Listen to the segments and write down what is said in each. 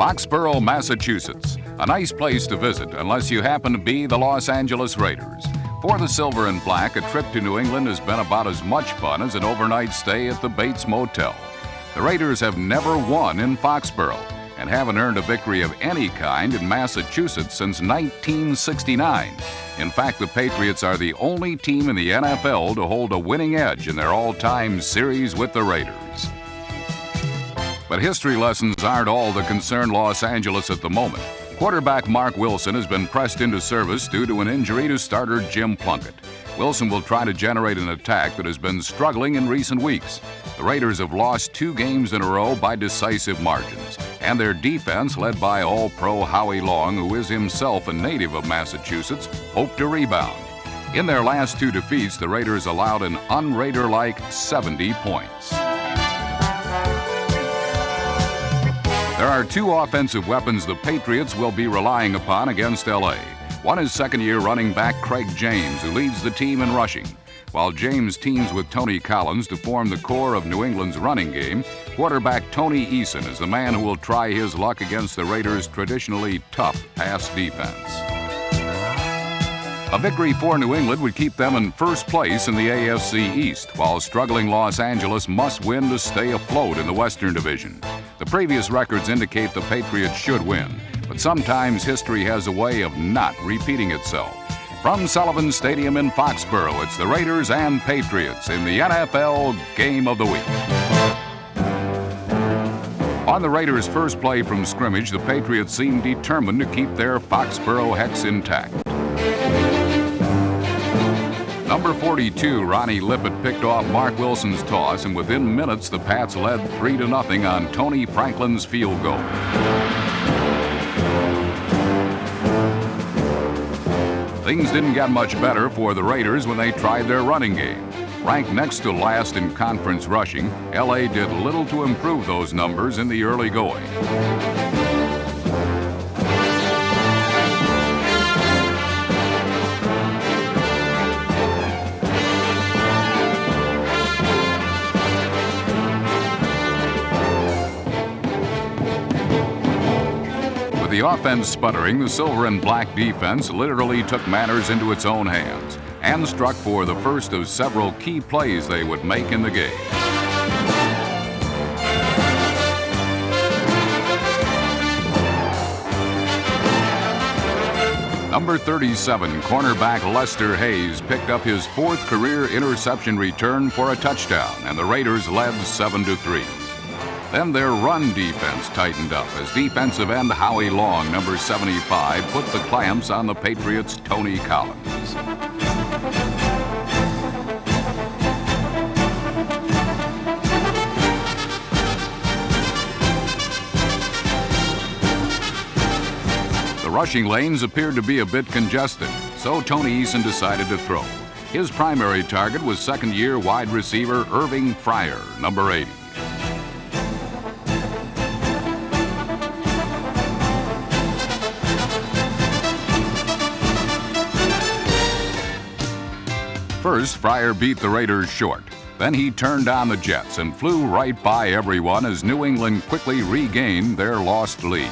Foxborough, Massachusetts. A nice place to visit unless you happen to be the Los Angeles Raiders. For the Silver and Black, a trip to New England has been about as much fun as an overnight stay at the Bates Motel. The Raiders have never won in Foxborough and haven't earned a victory of any kind in Massachusetts since 1969. In fact, the Patriots are the only team in the NFL to hold a winning edge in their all-time series with the Raiders. But history lessons aren't all that concern Los Angeles at the moment. Quarterback Mark Wilson has been pressed into service due to an injury to starter Jim Plunkett. Wilson will try to generate an attack that has been struggling in recent weeks. The Raiders have lost 2 games in a row by decisive margins, and their defense, led by All-Pro Howie Long, who is himself a native of Massachusetts, hope to rebound. In their last 2 defeats, the Raiders allowed an un-Raider-like 70 points. There are 2 offensive weapons the Patriots will be relying upon against L.A. One is second-year running back Craig James, who leads the team in rushing. While James teams with Tony Collins to form the core of New England's running game, quarterback Tony Eason is the man who will try his luck against the Raiders' traditionally tough pass defense. A victory for New England would keep them in first place in the AFC East, while struggling Los Angeles must win to stay afloat in the Western Division. The previous records indicate the Patriots should win, but sometimes history has a way of not repeating itself. From Sullivan Stadium in Foxborough, it's the Raiders and Patriots in the NFL Game of the Week. On the Raiders' first play from scrimmage, the Patriots seemed determined to keep their Foxborough hex intact. Number 42, Ronnie Lippett, picked off Mark Wilson's toss, and within minutes, the Pats led 3-0 on Tony Franklin's field goal. Things didn't get much better for the Raiders when they tried their running game. Ranked next to last in conference rushing, L.A. did little to improve those numbers in the early going. With the offense sputtering, the Silver and Black defense literally took matters into its own hands and struck for the first of several key plays they would make in the game. Number 37, cornerback Lester Hayes, picked up his 4th career interception return for a touchdown, and the Raiders led 7-3. Then their run defense tightened up as defensive end Howie Long, number 75, put the clamps on the Patriots' Tony Collins. The rushing lanes appeared to be a bit congested, so Tony Eason decided to throw. His primary target was second-year wide receiver Irving Fryer, number 80. First, Fryer beat the Raiders short. Then he turned on the Jets and flew right by everyone as New England quickly regained their lost lead.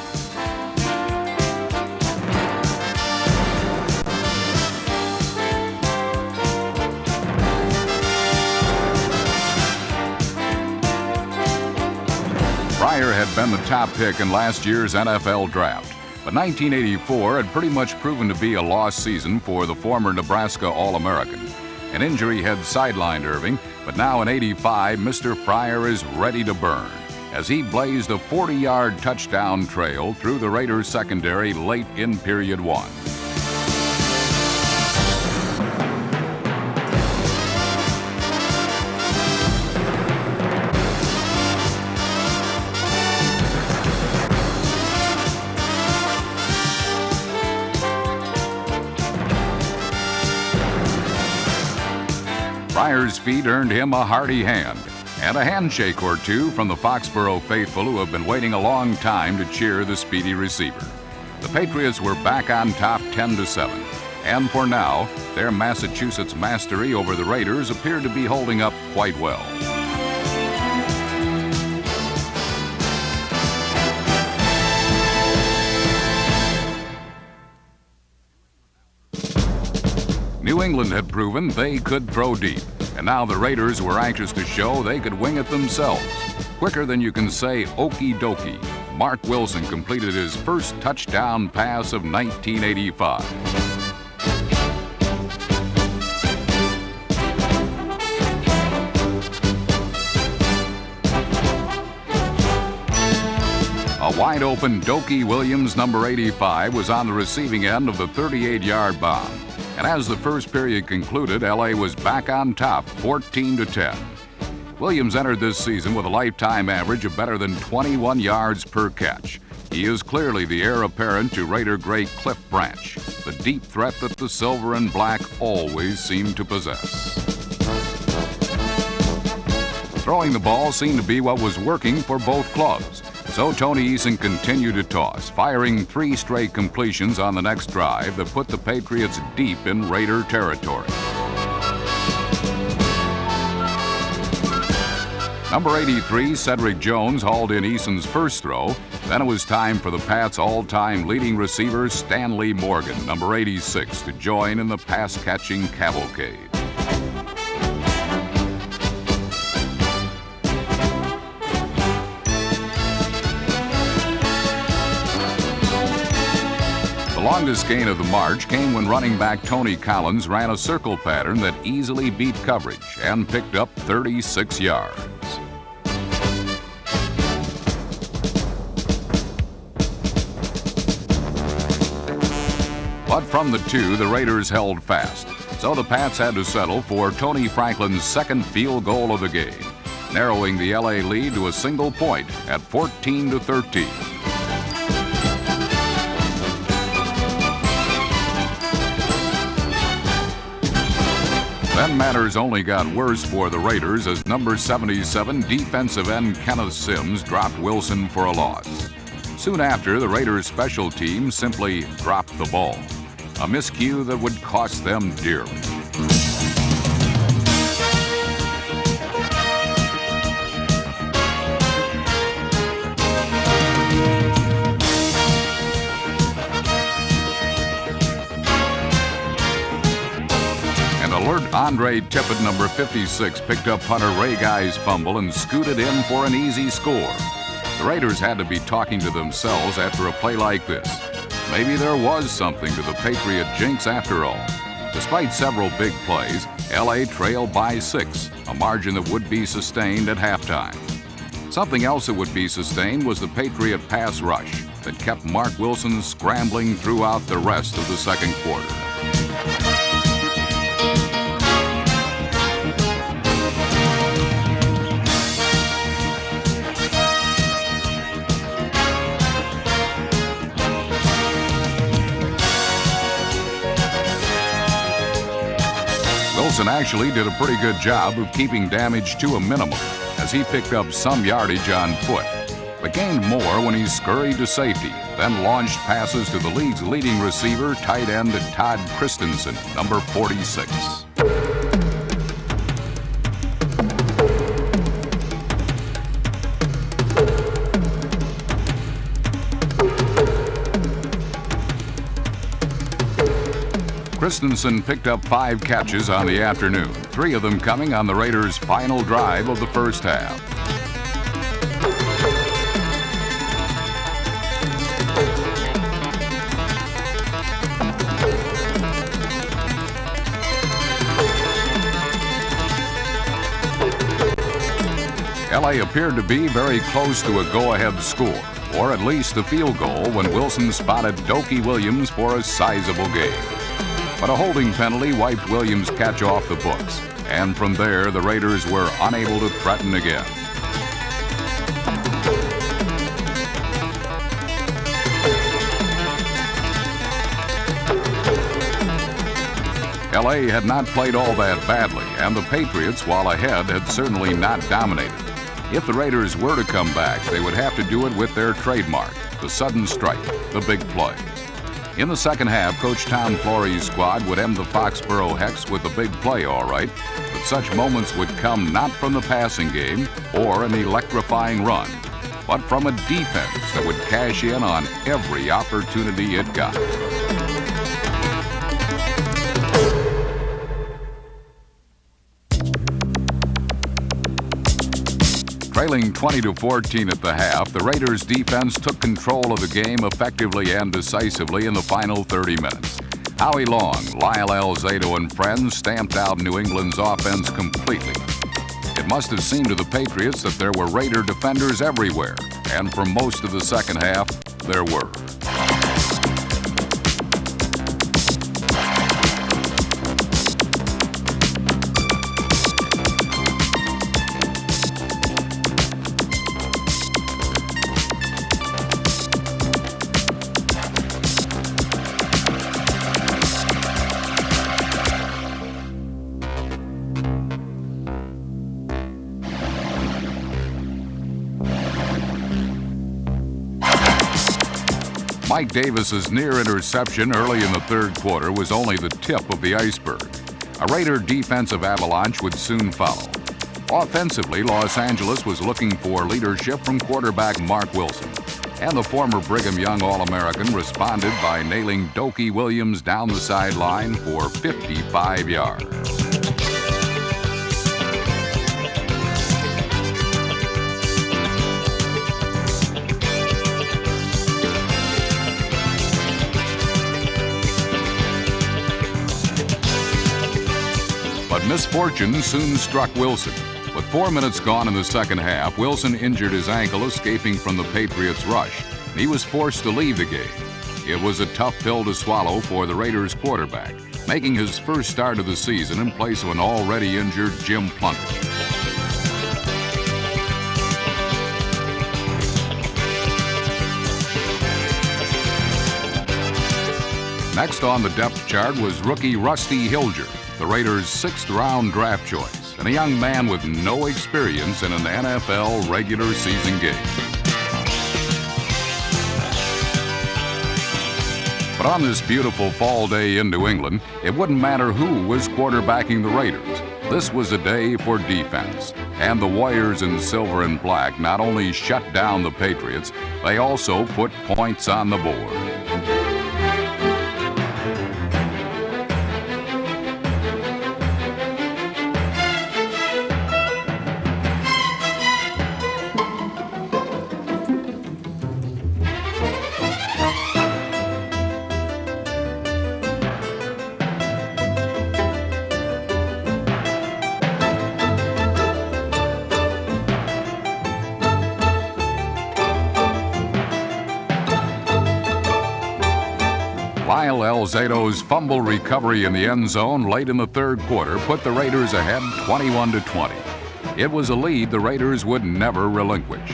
Fryer had been the top pick in last year's NFL draft, but 1984 had pretty much proven to be a lost season for the former Nebraska All-American. An injury had sidelined Irving, but now in '85, Mr. Fryer is ready to burn as he blazed a 40-yard touchdown trail through the Raiders' secondary late in period 1. Fryer's feet earned him a hearty hand and a handshake or two from the Foxborough faithful who have been waiting a long time to cheer the speedy receiver. The Patriots were back on top 10-7, and for now, their Massachusetts mastery over the Raiders appeared to be holding up quite well. New England had proven they could throw deep, and now the Raiders were anxious to show they could wing it themselves. Quicker than you can say okie dokie, Mark Wilson completed his first touchdown pass of 1985. A wide-open Dokie Williams, number 85, was on the receiving end of the 38-yard bomb. And as the first period concluded, L.A. was back on top, 14-10. Williams entered this season with a lifetime average of better than 21 yards per catch. He is clearly the heir apparent to Raider great Cliff Branch, the deep threat that the silver and black always seem to possess. Throwing the ball seemed to be what was working for both clubs. So Tony Eason continued to toss, firing 3 straight completions on the next drive that put the Patriots deep in Raider territory. Number 83, Cedric Jones, hauled in Eason's first throw. Then it was time for the Pats' all-time leading receiver, Stanley Morgan, number 86, to join in the pass-catching cavalcade. The longest gain of the march came when running back Tony Collins ran a circle pattern that easily beat coverage and picked up 36 yards. But from the 2, the Raiders held fast. So the Pats had to settle for Tony Franklin's second field goal of the game, narrowing the LA lead to a single point at 14-13. Then matters only got worse for the Raiders as number 77 defensive end Kenneth Sims dropped Wilson for a loss. Soon after, the Raiders' special team simply dropped the ball, a miscue that would cost them dearly. Alert Andre Tippett, number 56, picked up punter Ray Guy's fumble and scooted in for an easy score. The Raiders had to be talking to themselves after a play like this. Maybe there was something to the Patriot jinx after all. Despite several big plays, L.A. trailed by 6, a margin that would be sustained at halftime. Something else that would be sustained was the Patriot pass rush that kept Mark Wilson scrambling throughout the rest of the second quarter. Wilson actually did a pretty good job of keeping damage to a minimum as he picked up some yardage on foot, but gained more when he scurried to safety, then launched passes to the league's leading receiver, tight end Todd Christensen, number 46. Christensen picked up 5 catches on the afternoon, 3 of them coming on the Raiders' final drive of the first half. LA appeared to be very close to a go-ahead score, or at least a field goal, when Wilson spotted Dokie Williams for a sizable gain. But a holding penalty wiped Williams' catch off the books, and from there the Raiders were unable to threaten again. LA had not played all that badly, and the Patriots, while ahead, had certainly not dominated. If the Raiders were to come back, they would have to do it with their trademark, the sudden strike, the big play. In the second half, Coach Tom Flory's squad would end the Foxborough Hex with a big play, all right, but such moments would come not from the passing game or an electrifying run, but from a defense that would cash in on every opportunity it got. Trailing 20-14 at the half, the Raiders' defense took control of the game effectively and decisively in the final 30 minutes. Howie Long, Lyle Alzado, and friends stamped out New England's offense completely. It must have seemed to the Patriots that there were Raider defenders everywhere, and for most of the second half, there were. Mike Davis's near interception early in the third quarter was only the tip of the iceberg. A Raider defensive avalanche would soon follow. Offensively, Los Angeles was looking for leadership from quarterback Mark Wilson, and the former Brigham Young All-American responded by nailing Dokey Williams down the sideline for 55 yards. But misfortune soon struck Wilson. With 4 minutes gone in the second half, Wilson injured his ankle escaping from the Patriots' rush, and he was forced to leave the game. It was a tough pill to swallow for the Raiders' quarterback, making his first start of the season in place of an already injured Jim Plunkett. Next on the depth chart was rookie Rusty Hilger, the Raiders' sixth-round draft choice, and a young man with no experience in an NFL regular season game. But on this beautiful fall day in New England, it wouldn't matter who was quarterbacking the Raiders. This was a day for defense, and the Warriors in silver and black not only shut down the Patriots, they also put points on the board. Lyle Alzado's fumble recovery in the end zone late in the third quarter put the Raiders ahead 21-20. It was a lead the Raiders would never relinquish.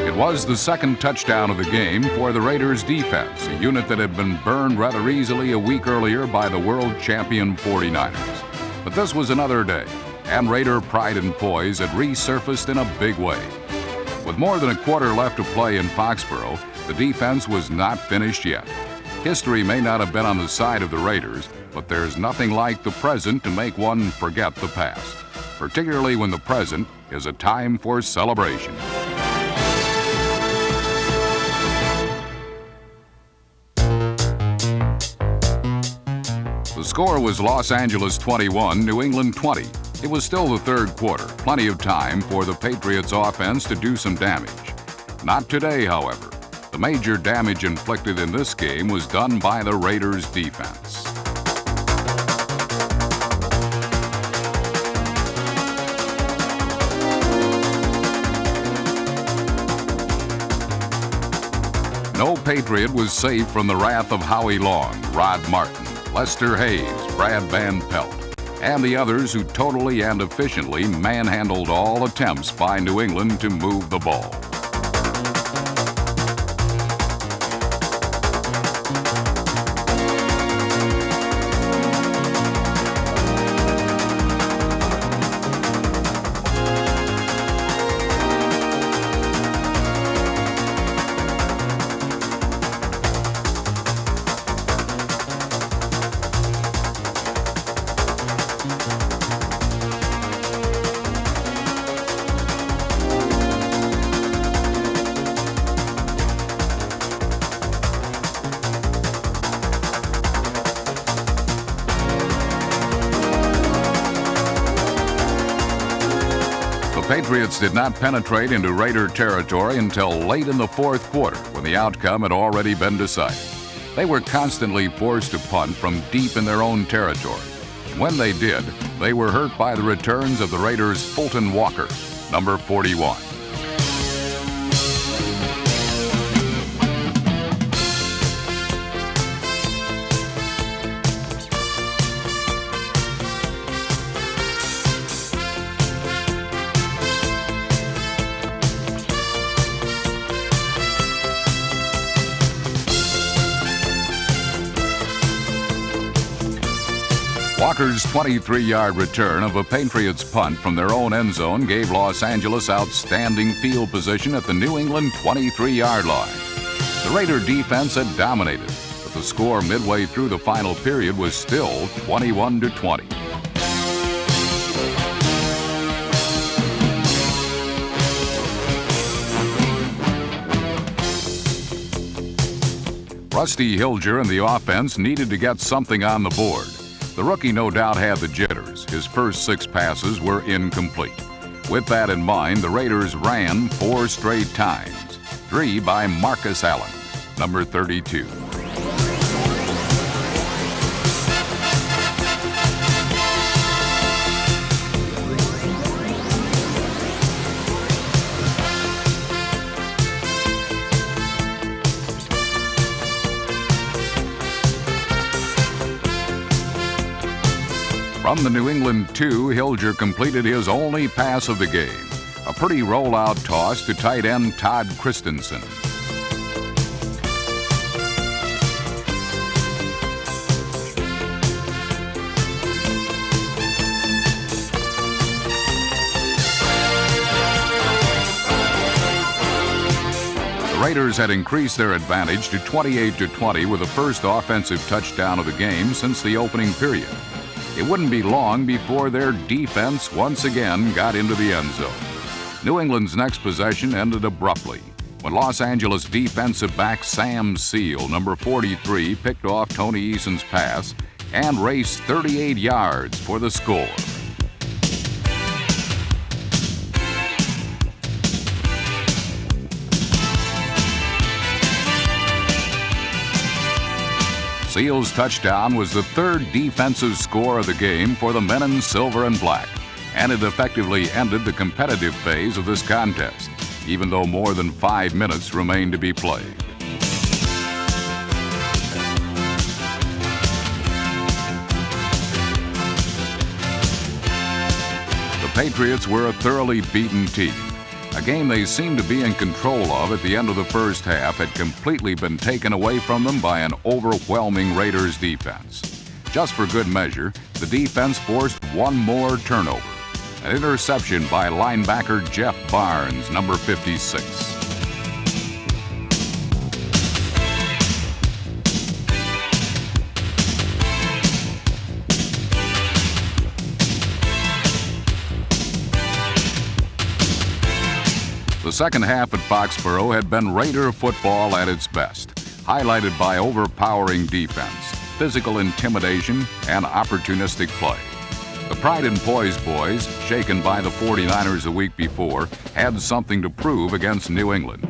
It was the second touchdown of the game for the Raiders defense, a unit that had been burned rather easily a week earlier by the world champion 49ers. But this was another day, and Raider pride and poise had resurfaced in a big way. With more than a quarter left to play in Foxborough, the defense was not finished yet. History may not have been on the side of the Raiders, but there's nothing like the present to make one forget the past, particularly when the present is a time for celebration. The score was Los Angeles 21, New England 20. It was still the third quarter, plenty of time for the Patriots' offense to do some damage. Not today, however. The major damage inflicted in this game was done by the Raiders' defense. No Patriot was safe from the wrath of Howie Long, Rod Martin, Lester Hayes, Brad Van Pelt, and the others who totally and efficiently manhandled all attempts by New England to move the ball. Patriots did not penetrate into Raider territory until late in the fourth quarter, when the outcome had already been decided. They were constantly forced to punt from deep in their own territory. And when they did, they were hurt by the returns of the Raiders' Fulton Walker, number 41. Walker's 23-yard return of a Patriots punt from their own end zone gave Los Angeles outstanding field position at the New England 23-yard line. The Raider defense had dominated, but the score midway through the final period was still 21-20. Rusty Hilger and the offense needed to get something on the board. The rookie no doubt had the jitters. His first 6 passes were incomplete. With that in mind, the Raiders ran 4 straight times, 3 by Marcus Allen, number 32. From the New England 2, Hilger completed his only pass of the game, a pretty rollout toss to tight end Todd Christensen. The Raiders had increased their advantage to 28-20 with the first offensive touchdown of the game since the opening period. It wouldn't be long before their defense once again got into the end zone. New England's next possession ended abruptly when Los Angeles defensive back Sam Seal, number 43, picked off Tony Eason's pass and raced 38 yards for the score. Seal's touchdown was the 3rd defensive score of the game for the men in silver and black, and it effectively ended the competitive phase of this contest, even though more than 5 minutes remained to be played. The Patriots were a thoroughly beaten team. A game they seemed to be in control of at the end of the first half had completely been taken away from them by an overwhelming Raiders defense. Just for good measure, the defense forced one more turnover, an interception by linebacker Jeff Barnes, number 56. The second half at Foxborough had been Raider football at its best, highlighted by overpowering defense, physical intimidation, and opportunistic play. The Pride and Poise boys, shaken by the 49ers a week before, had something to prove against New England.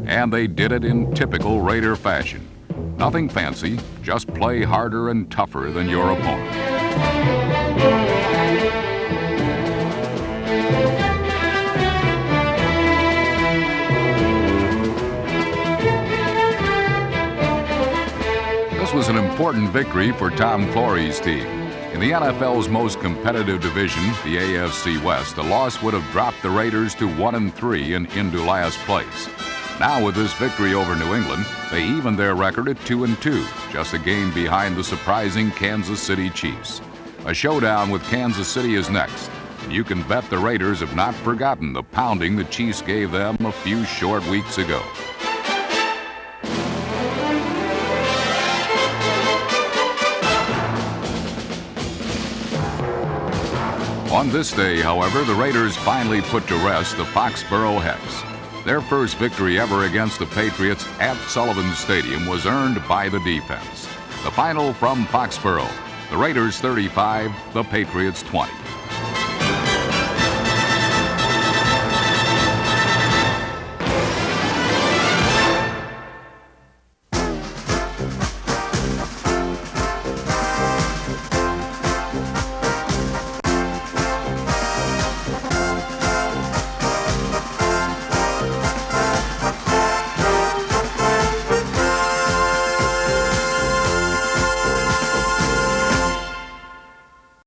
And they did it in typical Raider fashion. Nothing fancy, just play harder and tougher than your opponent. This was an important victory for Tom Flory's team. In the NFL's most competitive division, the AFC West, a loss would have dropped the Raiders to 1-3 and into last place. Now with this victory over New England, they evened their record at 2-2, just a game behind the surprising Kansas City Chiefs. A showdown with Kansas City is next, and you can bet the Raiders have not forgotten the pounding the Chiefs gave them a few short weeks ago. On this day, however, the Raiders finally put to rest the Foxborough Hex. Their first victory ever against the Patriots at Sullivan Stadium was earned by the defense. The final from Foxborough, the Raiders 35, the Patriots 20.